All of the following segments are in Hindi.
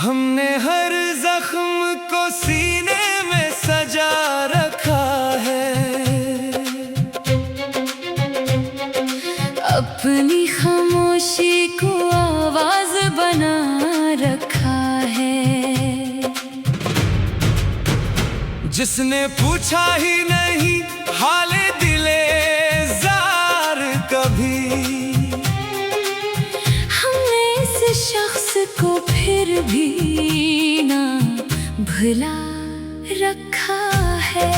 हमने हर जख्म को सीने में सजा रखा है, अपनी खामोशी को आवाज बना रखा है। जिसने पूछा ही नहीं हाले दिले जार कभी, हमने इस शख्स को फिर भी ना भुला रखा है।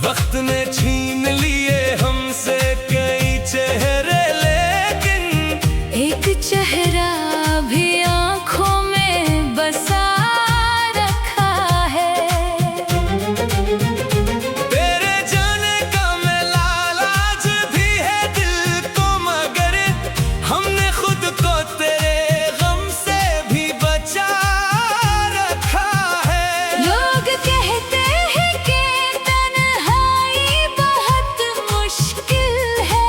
वक्त ने छीन लिए हमसे कई चेहरे, लेकिन एक चेहरा भी आंखों में बसा रखा है। तेरे जाने का मैं लालाज भी है दिल को, मगर हमने खुद को तेरे गम से भी बचा रखा है। लोग कहते हैं कि तन्हाई बहुत मुश्किल है,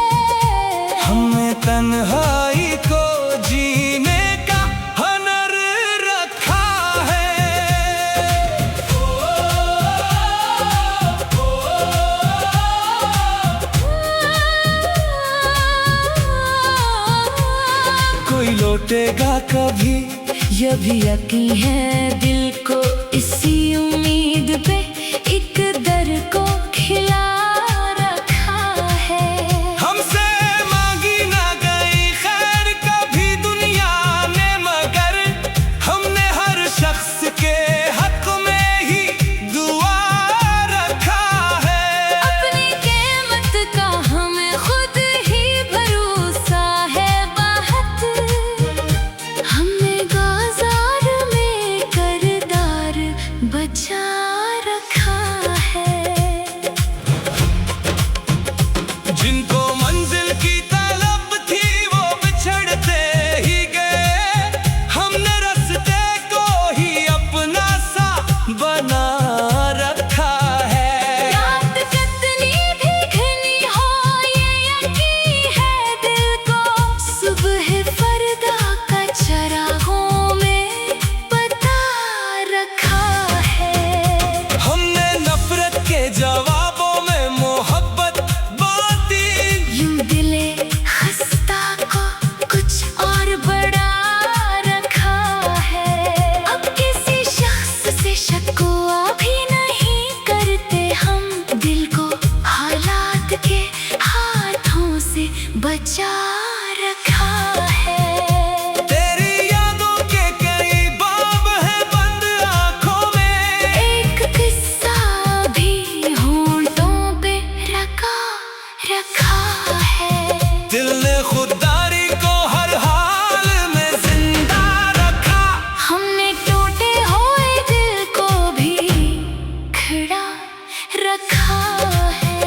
हमने तन्हाई को जीने का हुनर रखा है। कोई लौटेगा कभी, यह भी यकीन है दिल को, इसी उम्मीद पे एक दर को खिला रखा है। हमसे मांगी ना गई खैर कभी दुनिया ने, मगर हमने हर शख्स के हक में ही दुआ रखा है। अपनी कीमत का हमें खुद ही भरोसा है बहुत, हमने बाजार में करदार बचा रखा है। जिनको मंजिल की तलब थी वो बिछड़ते ही गए, हमने रास्ते को ही अपना सा बना रखा है। रात कितनी भी घनी हो ये यकीन है दिल को, सुबह फरदा का चरागों में बता रखा है। हमने नफरत के जवाबों में मोहब्बत बांटी, यूं दिले खस्ता को कुछ और बढ़ा रखा है। अब किसी शख्स से शकवा भी नहीं करते हम, दिल को हालात के हाथों से बचा रखा है। तेरी यादों के कई बाब हैं बंद आंखों में, एक किस्सा भी होंठों पे रखा है। दिल ने खुददारी को हर हाल में जिंदा रखा। हमने टूटे हुए दिल को भी खड़ा रखा है।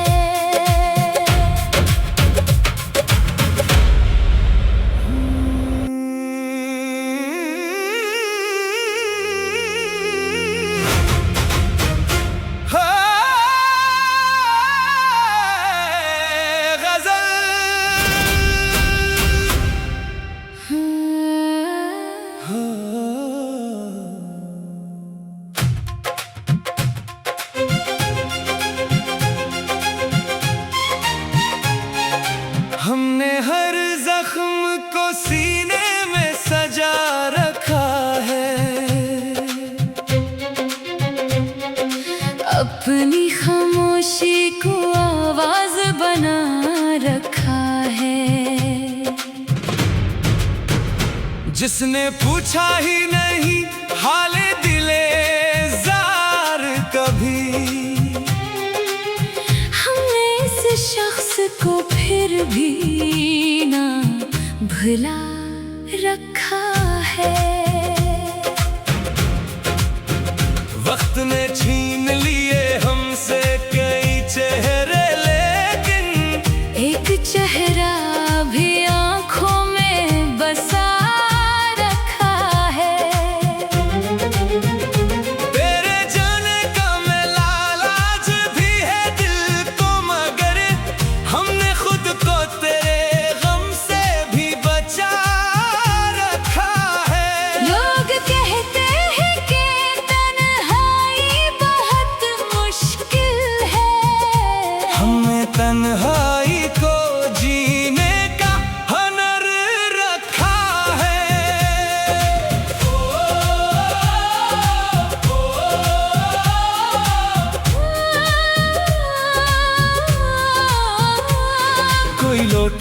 हमने हर जख्म को सीने में सजा रखा है, अपनी खामोशी को आवाज बना रखा है। जिसने पूछा ही नहीं हाले दिले जार कभी, हमने इस शख्स को फिर भी ना भुला रखा है।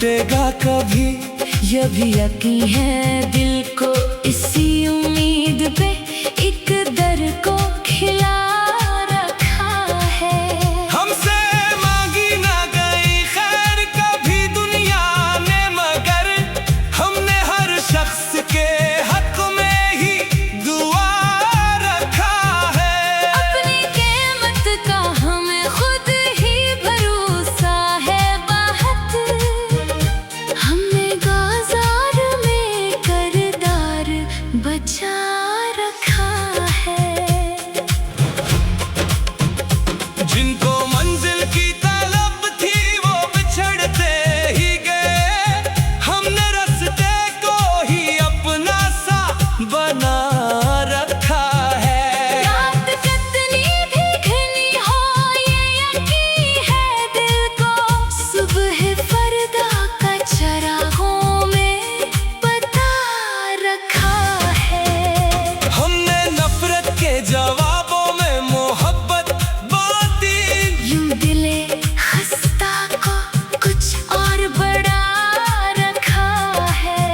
लौटेगा कभी। ये भी यकीन है दिल को इसी उम्मीद पे एक दर को खिला रखा है। हमसे मांगी ना गई खैर कभी दुनिया ने, मगर हमने हर शख्स के हक में ही दुआ रखा है। अपनी कीमत का हमें खुद ही भरोसा है बाहत, हमने बाजार में करदार बचा रखा है। जिनको मंजिल की तलब थी वो बिछड़ते ही गए, हमने रास्ते को ही अपना सा बना रखा है। रात कितनी भी घनी हो ये यकीन है दिल को, सुबह फरदा का चरागों में बता रखा है। हमने नफरत के जवाबों में मोहब्बत बांटी, यूं दिले खस्ता को कुछ और बढ़ा रखा है।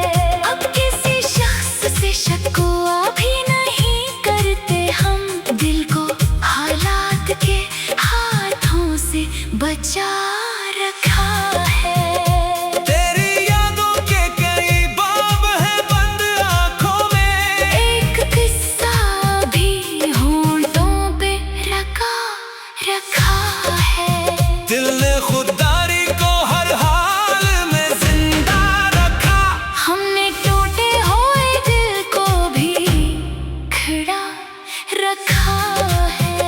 अब किसी शख्स से शिकवा भी नहीं करते हम, दिल को हालात के हाथों से बचा रखा है। तेरी यादों के कई बाब हैं बंद आंखों में, एक किस्सा भी होंठों पे रखा है। दिल ने खुददारी को हर हाल में जिंदा रखा। हमने टूटे हुए दिल को भी खड़ा रखा है।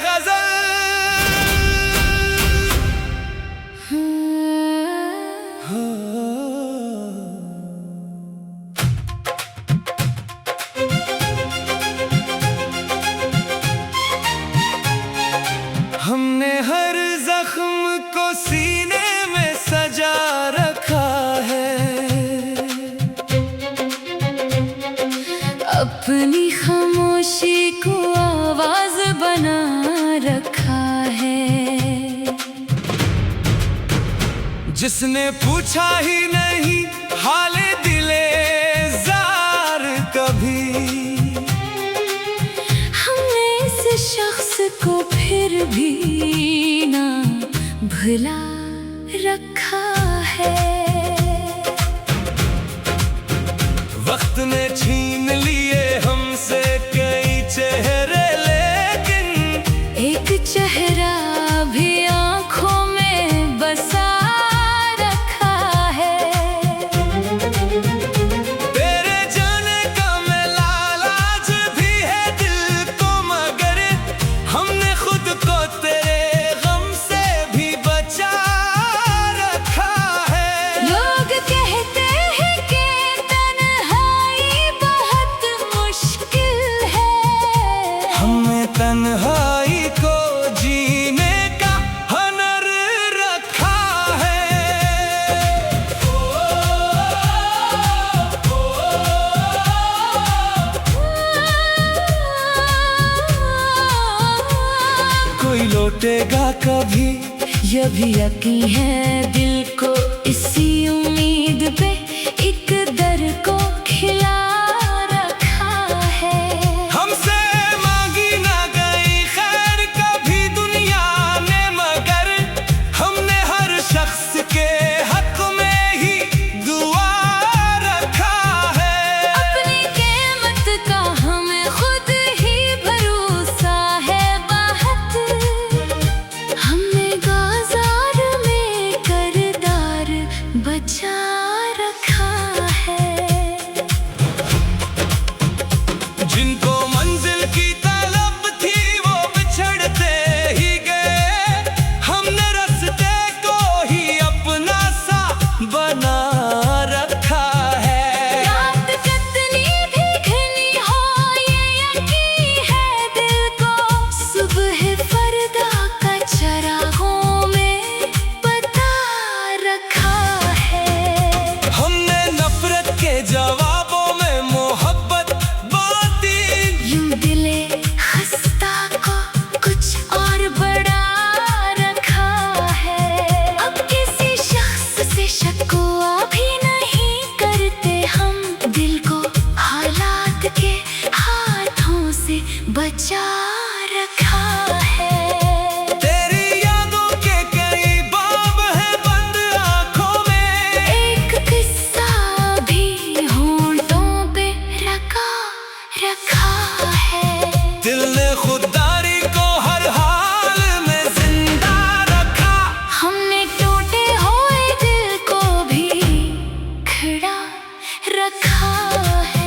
गजल हमने हर जख्म को सीने में सजा रखा है। अपनी खामोशी को आवाज बना रखा है। जिसने पूछा ही नहीं हाले दिले जार कभी, हमने इस शख्स को फिर भी ना भुला रखा है। वक्त ने छीन लिए हमसे कई चेहरे, लेकिन एक चेहरा भी आंखों में बसा रखा है। तेरे जाने का मैं लालाज भी है दिल को, मगर हमने खुद को तेरे गम से भी बचा रखा है। लोग कहते हैं कि तन्हाई बहुत मुश्किल है, हमने तन्हाई को जीने का हुनर रखा है। कोई लौटेगा कभी। ये भी यकीन है दिल को इसी उम्मीद पे एक दर को खिला रखा है। हमसे मांगी ना गई खैर कभी दुनिया ने, मगर हमने हर शख्स के हक में ही दुआ रखा है। अपनी कीमत का हमें खुद ही भरोसा है बाहत, हमने बाजार में करदार बचा बचा रखा है। तेरी यादों के कई बाब हैं बंद आँखों में, एक किस्सा भी होंठों पे रखा है। दिल ने खुददारी को हर हाल में जिंदा रखा। हमने टूटे हुए दिल को भी खड़ा रखा है।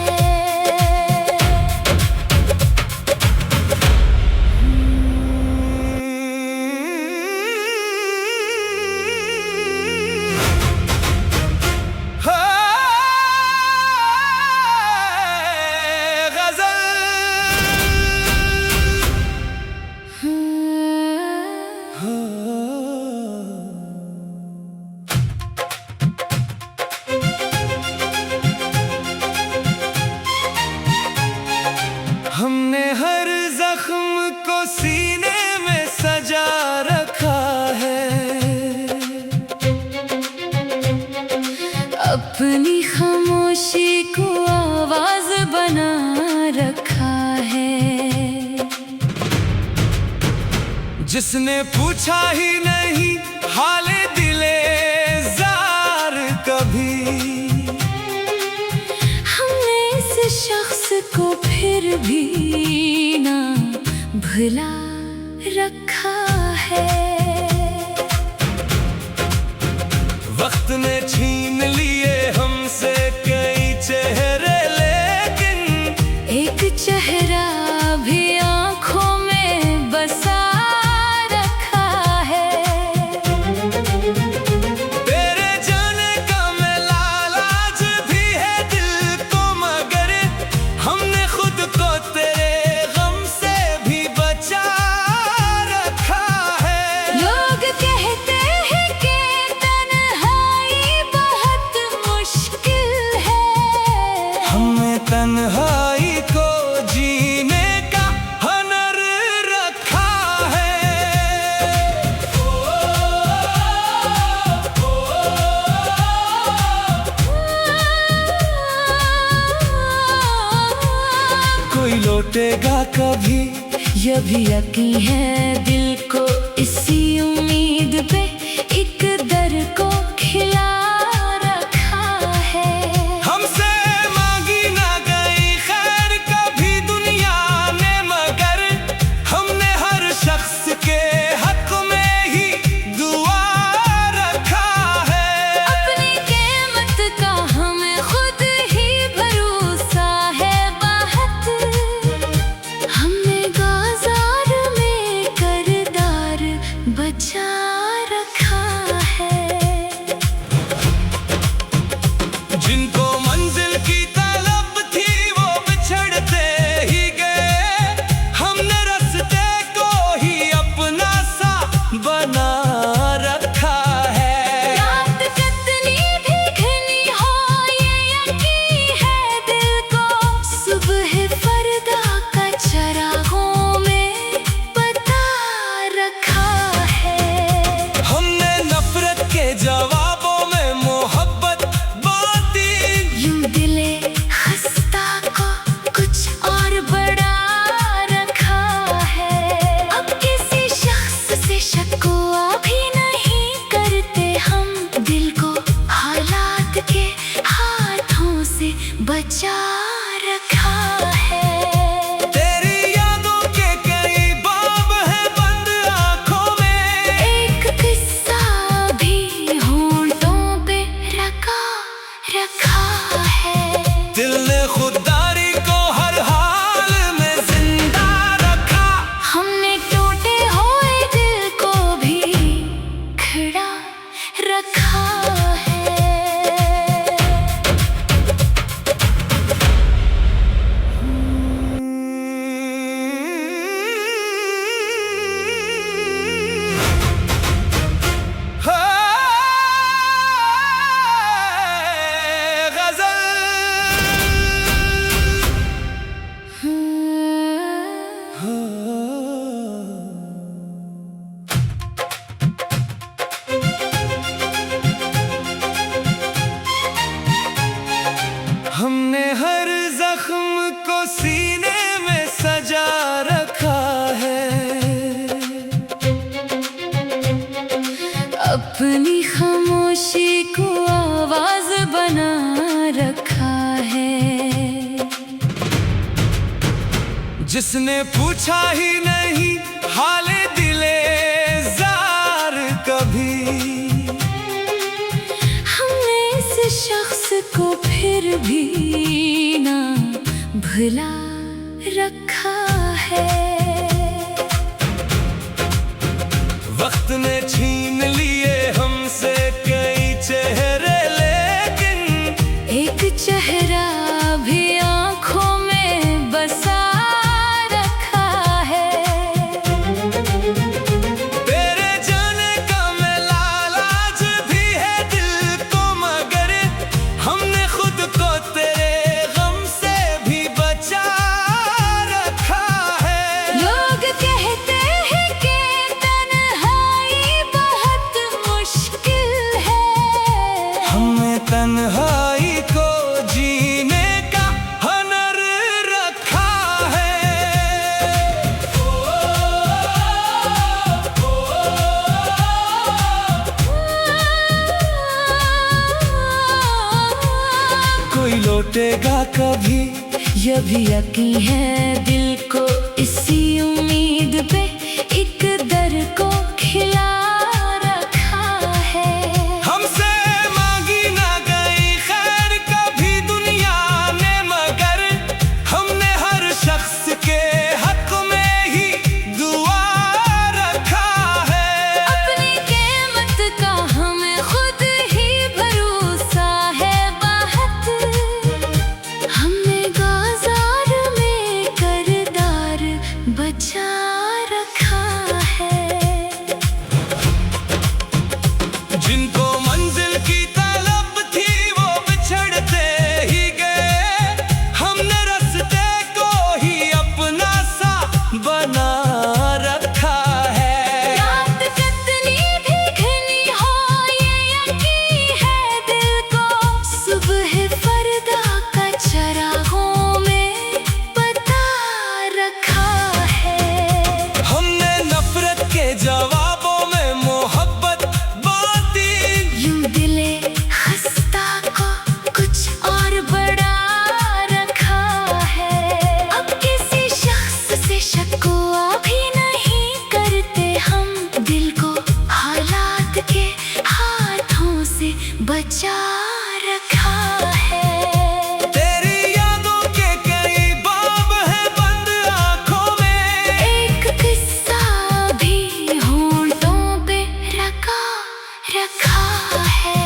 हमने हर जख्म को सीने में सजा रखा है। अपनी खामोशी को आवाज बना रखा है। जिसने पूछा ही नहीं हाले दिले जार कभी, हमने इस शख्स को फिर भी ना भुला रखा है। वक्त ने छीन लिए हमसे कई चेहरे, लेकिन एक चेहरा भी आंखों में बसा रखा है। तेरे जाने का मैं लालाज भी है दिल को, मगर हमने खुद को तेरे गम से भी बचा रखा है। लोग कहते हैं कि तन्हाई बहुत मुश्किल है। हमने तन्हाई को जीने का हुनर रखा है। कोई लौटेगा कभी, यह भी यकीन है दिल को, इसी उम्मीद पे एक दर को खिला रखा है। हमसे मांगी ना गई खैर कभी दुनिया ने, मगर हमने हर शख्स के हक में ही दुआ रखा है। अपनी कीमत का हमें खुद ही भरोसा है बहुत। हमने बाजार में करदार बचा रखा है। जिनको मंजिल की तलब थी वो बिछड़ते ही गए, हमने रास्ते को ही अपना सा बना रखा है। रात कितनी भी घनी हो ये यकीन है दिल को, सुबह फरदा का चरागों में बता रखा है। हमने नफरत के जवाबों में मोहब्बत बांटी, यूं दिले खस्ता को कुछ और बढ़ा रखा है। अब किसी शख्स से शकवा भी नहीं करते हम, दिल को हालात के हाथों से बचा रखा है। तेरी यादों के कई बाब हैं बंद आँखों में, एक किस्सा भी होंठों पे रखा है। दिल ने खुददारी को हर हाल में जिंदा रखा। हमने टूटे हुए दिल को भी खड़ा रखा है। जिसने पूछा ही नहीं हाले दिले जार कभी। हमने इस शख्स को फिर भी ना भुला रखा है। वक्त ने छीन लिए हमसे कई चेहरे, लेकिन एक चेहरा भी आंखों में बसा रखा है। तेरे जाने का मैं लालाज भी है दिल को, मगर हमने खुद को तेरे गम से भी बचा रखा है। लोग कहते हैं कि तन्हाई बहुत मुश्किल है। हमने तन्हाई को जीने का हुनर रखा है। कोई लौटेगा कभी, यह भी यकीन है दिल को, इसी उम्मीद पे एक दर को खिला रखा है। हमसे मांगी ना गई खैर कभी दुनिया ने, मगर हमने हर शख्स के हक में ही दुआ रखा है। अपनी कीमत का हमें खुद ही भरोसा है बहुत। हमने बाजार में करदार बचा रखा है। जिनको मंजिल की तलब थी वो बिछड़ते ही गए, हमने रास्ते को ही अपना सा बना रखा है। रात कितनी भी घनी हो ये यकीन है दिल को, सुबह फरदा का चरागों में बता रखा है। हमने नफरत के जवाबों में मोहब्बत बाती, यूं दिले खस्ता को कुछ और बढ़ा रखा है। अब किसी शख्स से शिकवा भी नहीं करते हम, दिल को हालात के हाथों से बचा रखा है। तेरी यादों के कई बाब हैं बंद आंखों में, एक किस्सा भी होंठों पे रखा है।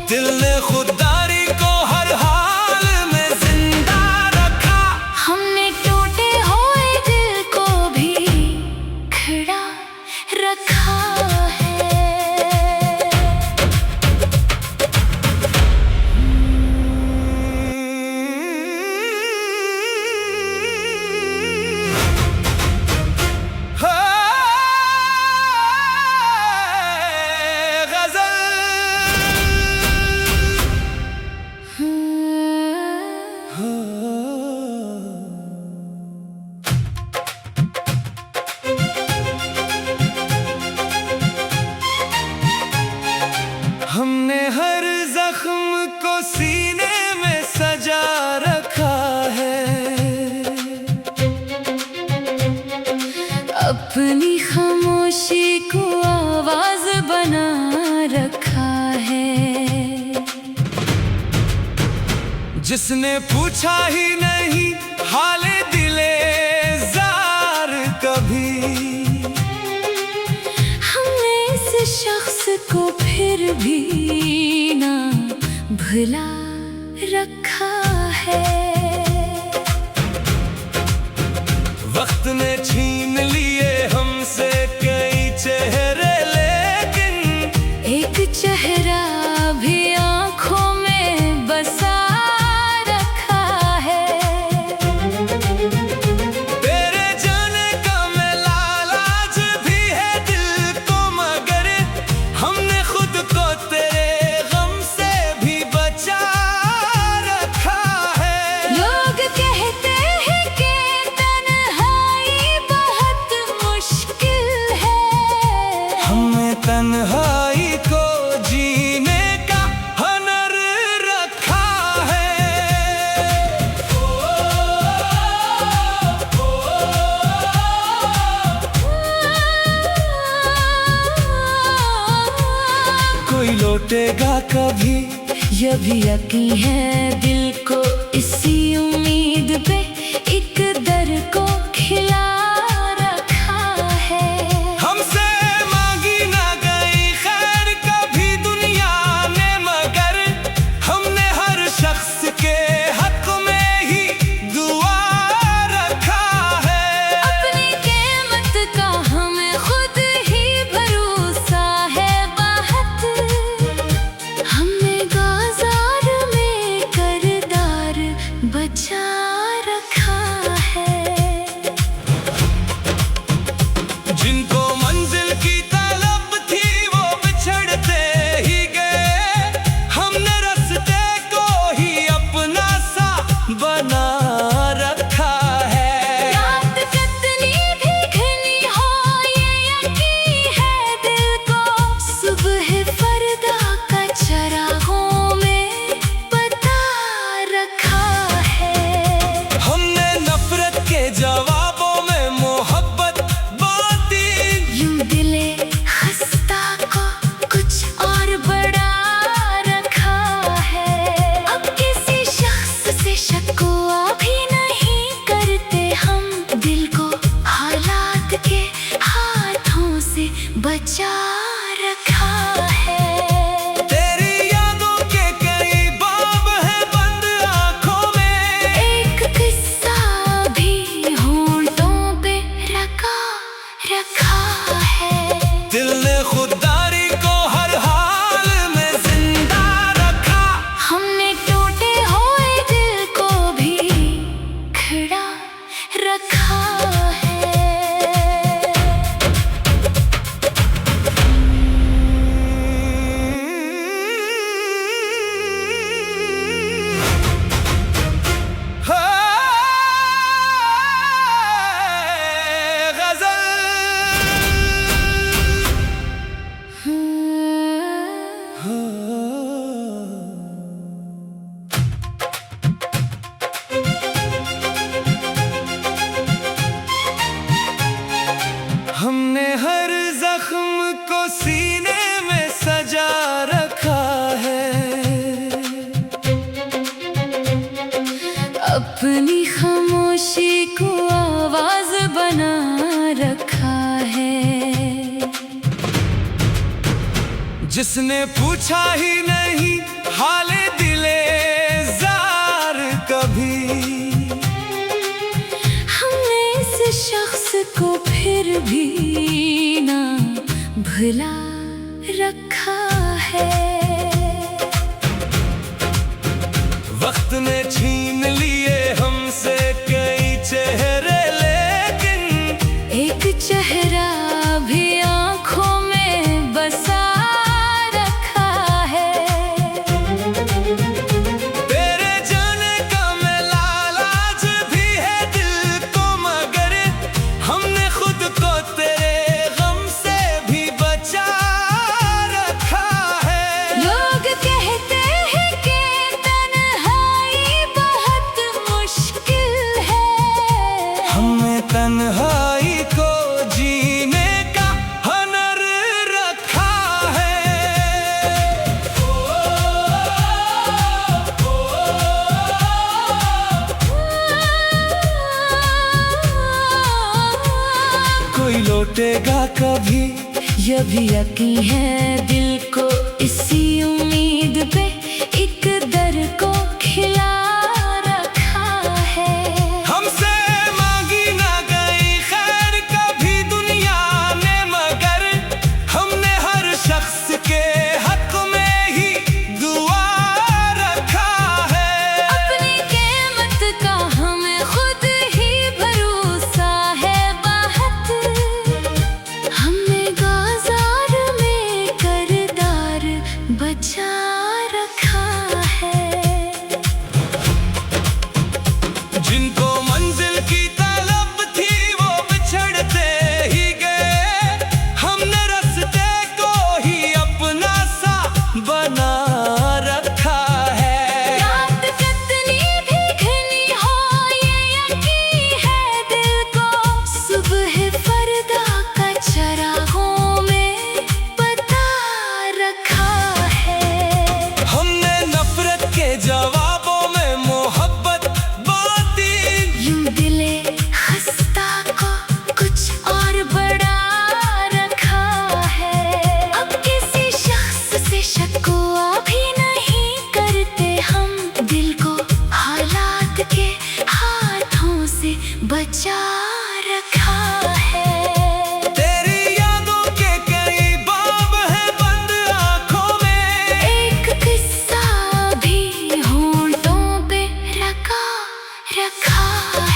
दिल ने खुददारी को हर हाल में जिंदा रखा। हमने टूटे हुए दिल को भी खड़ा रखा है। गजल हमने हर जख्म को सीने में सजा रखा है। अपनी खामोशी को आवाज बना रखा है। जिसने पूछा ही नहीं हाले दिले जार कभी। हमने इस शख्स को फिर भी ना भुला रखा है। वक्त ने छीन लिए हमसे कई चेहरे, लेकिन एक चेहरा भी आंखों में बसा रखा है। कभी। ये भी यकीन है दिल को इसी उम्मीद पे एक दर को खिला रखा है। हमसे मांगी ना गई खैर कभी दुनिया ने, मगर हमने हर शख्स के हक में ही दुआ रखा है। अपनी कीमत का हमें खुद ही भरोसा है बाहत। हमने बाजार में करदार बचा रखा है। जिनको मंजिल की तलब थी वो बिछड़ते ही गए, हमने रास्ते को ही अपना सा बना रखा है। रात कितनी भी घनी हो ये यकीन है दिल को, सुबह फरदा का चरागों में बता रखा है। हमने नफरत के जवाबों में मोहब्बत बांटी, यूं दिले खस्ता को कुछ और बढ़ा रखा है। अब किसी शख्स से शकवा भी नहीं करते हम, दिल को हालात के हाथों से बचा रखा है। तेरी यादों के कई बाब हैं बंद आंखों में, एक किस्सा भी होंठों पे रखा है। दिल ने खुददारी को हर हाल में जिंदा रखा। हमने टूटे हुए दिल को भी खड़ा रखा है। गजल हमने हर जख्म को सीने में सजा रखा है। अपनी खामोशी को आवाज बना रखा है। जिसने पूछा ही नहीं हाले दिले जार कभी, हमने इस शख्स को फिर भी ना भुला रखा है। वक्त ने छीन लिए हमसे कई चेहरे, लेकिन एक चेहरा भी आंखों में बसा रखा है। तेरे जाने का मैं लालाज भी है दिल को, मगर हमने खुद को तेरे गम से भी बचा रखा है। लोग कहते हैं कि तन्हाई बहुत मुश्किल है, हमने तन्हाई को जीने का हुनर रखा है। कोई लौटेगा कभी। ये भी यकीन है दिल को इसी उम्मीद पे एक दर को खिला रखा है। हमसे मांगी ना गई खैर कभी दुनिया ने, मगर हमने हर शख्स के हक में ही दुआ रखा है। अपनी कीमत का हमें खुद ही भरोसा है बाहत। हमने बाजार में करदार बचा रखा बचा रखा है। तेरी यादों के कई बाब हैं बंद आँखों में, एक किस्सा भी होंठों पे रखा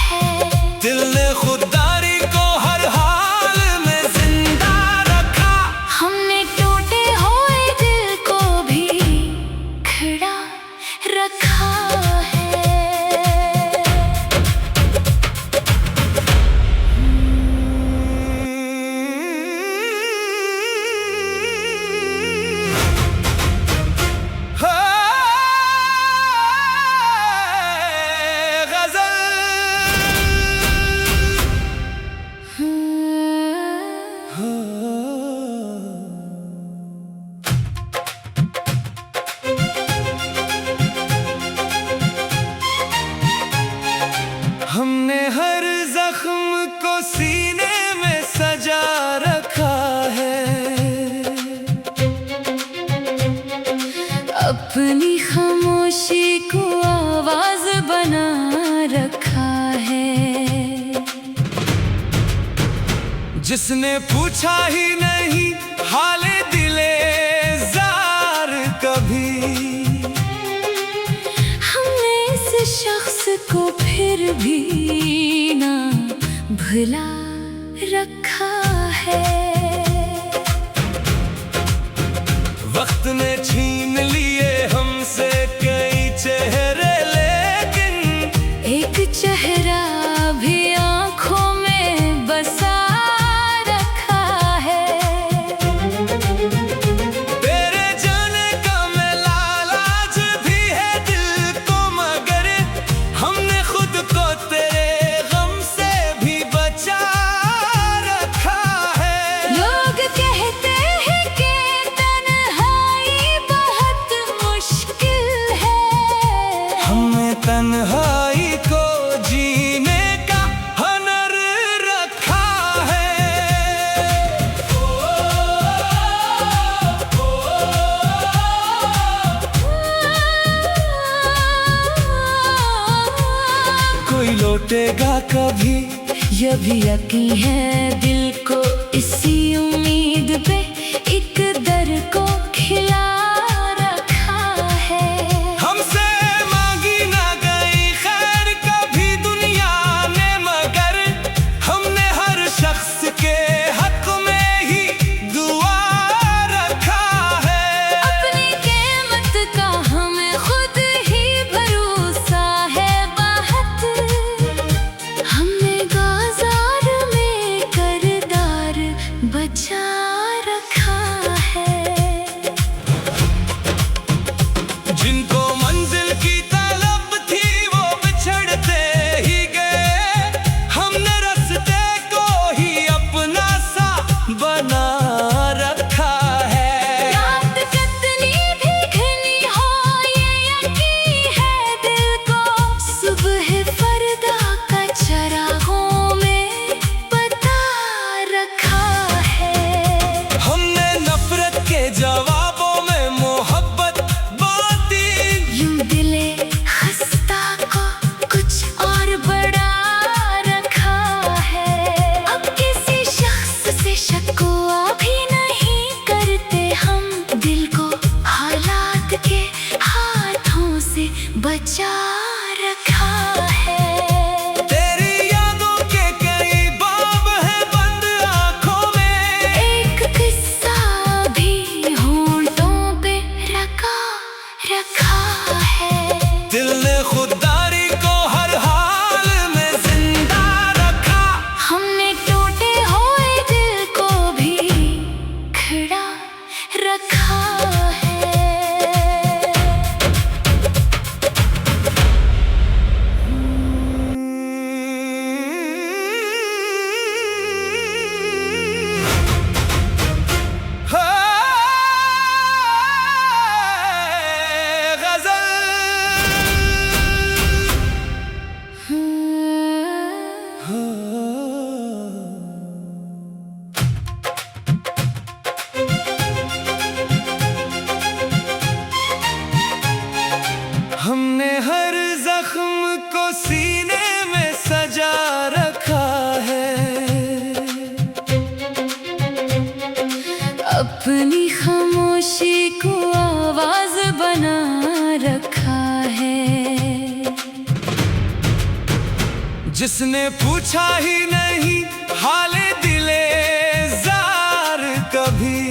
है। दिल ने खुददारी को हर हाल में जिंदा रखा। हमने टूटे हुए दिल को भी खड़ा रखा है। हमने हर जख्म को सीने में सजा रखा है। अपनी खामोशी को आवाज बना रखा है। जिसने पूछा ही नहीं हाले दिले जार कभी, हमने इस शख्स को फिर भी ना भुला रखा है। वक्त ने छीन लिए हमसे कई चेहरे, लेकिन एक चेहरा भी आँखों में बसा रखा है। तेरे जाने का मैं लालाज भी है दिल को, मगर हमने खुद को तेरे गम से भी बचा रखा है। लोग कहते हैं कि तन्हाई बहुत मुश्किल है। हमने तन्हाई को जीने का हुनर रखा है। कोई लौटेगा कभी, ये भी यकीन है दिल को, इसी उम्मीद पे एक दर को खिला रखा है। हमसे मांगी ना गई खैर कभी दुनिया ने, मगर हमने हर शख्स के हक में ही दुआ रखा है। अपनी कीमत का हमें खुद ही भरोसा है बहुत। हमने बाजार में करदार बचा रखा जिसने पूछा ही नहीं हाले दिले जार कभी।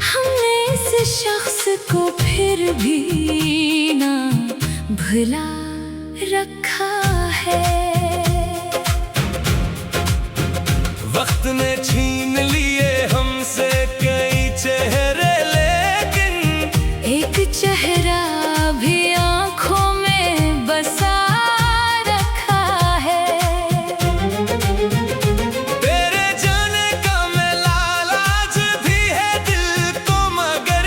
हमने इस शख्स को फिर भी ना भुला रखा है। वक्त ने छीन लिए हमसे कई चेहरे, लेकिन एक चेहरा भी आंखों में बसा रखा है। तेरे जाने का मैं लालाज भी है दिल को, मगर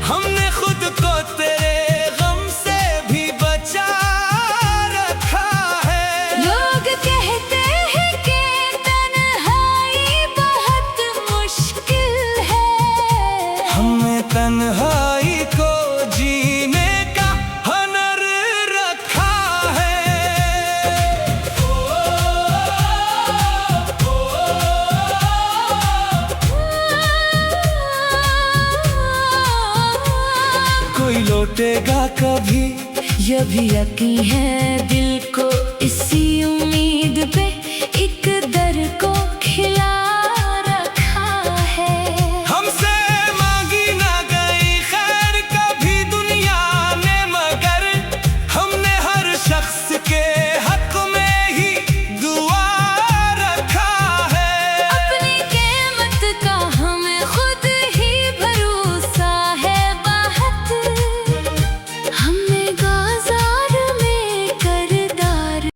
हमने खुद को तेरे गम से भी बचा रखा है। लोग कहते हैं कि तन्हाई बहुत मुश्किल है, हमने तन्हाई को जीने का हुनर रखा है। कोई लौटेगा कभी, ये भी यकीन है दिल